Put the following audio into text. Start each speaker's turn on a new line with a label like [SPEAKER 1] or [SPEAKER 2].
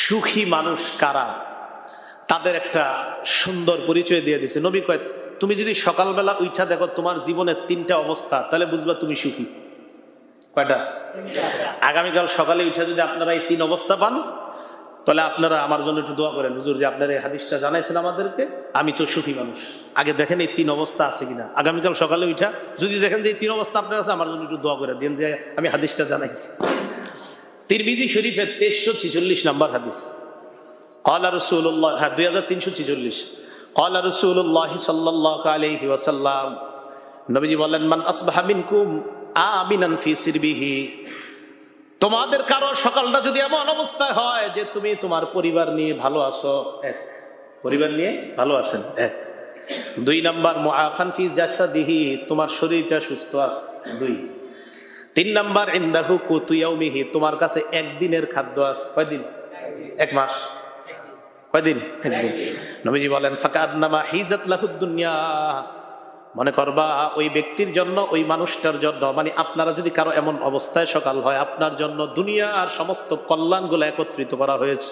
[SPEAKER 1] সুখী মানুষ কারা, তাদের একটা সুন্দর পরিচয় দিয়ে দিছে নবী। কয় তুমি যদি সকালবেলা উঠা দেখো তোমার জীবনের 3টা অবস্থা, তাহলে বুঝবা তুমি সুখী। কয়টা? আগামীকাল সকালে উঠা যদি আপনারা এই 3 অবস্থা পান, তাহলে আপনারা আমার জন্য একটু দোয়া করেন, হুজুর যে আপনারা এই হাদিসটা জানাইছেন আমাদেরকে, আমি তো সুখী মানুষ। আগে দেখেন এই 3 অবস্থা আছে কিনা। আগামীকাল সকালে উঠা যদি দেখেন যে এই 3 অবস্থা আপনার আছে, আমার জন্য একটু দোয়া করে দিন যে আমি হাদিসটা জানাইছি। তিরমিজি শরীফের 2346 নম্বর হাদিস। ক্বালা রাসূলুল্লাহ, 2346, ক্বালা রাসূলুল্লাহ সাল্লাল্লাহু আলাইহি ওয়াসাল্লাম, নবীজি বলেন, মান আসবাহা মিনকুম আমিনান ফি সিরবিহি, তোমাদের কারো সকালটা যদি এমন অবস্থায় হয় যে তুমি তোমার পরিবার নিয়ে ভালো আছো, 1, পরিবার নিয়ে ভালো আছেন, 1। 2 নাম্বার, মুআফান ফি জাসাদিহি, তোমার শরীরটা সুস্থ আছে, 2। 3 নাম্বার, ইনদাহু কুতু ইয়াউমিহি, তোমার কাছে একদিনের খাদ্য আছে। কয়দিন? 1 মাস। কয়দিন? 1 দিন। নবীজি বলেন, ফাকান্নামা হিজাত লাহুদ দুনিয়া, মনে করবা ওই ব্যক্তির জন্য, ওই মানুষটার জন্য, মানে আপনারা যদি কারো এমন অবস্থায় সকাল হয়, আপনার জন্য দুনিয়া আর সমস্ত কল্যাণগুলো একত্রিত করা হয়েছে।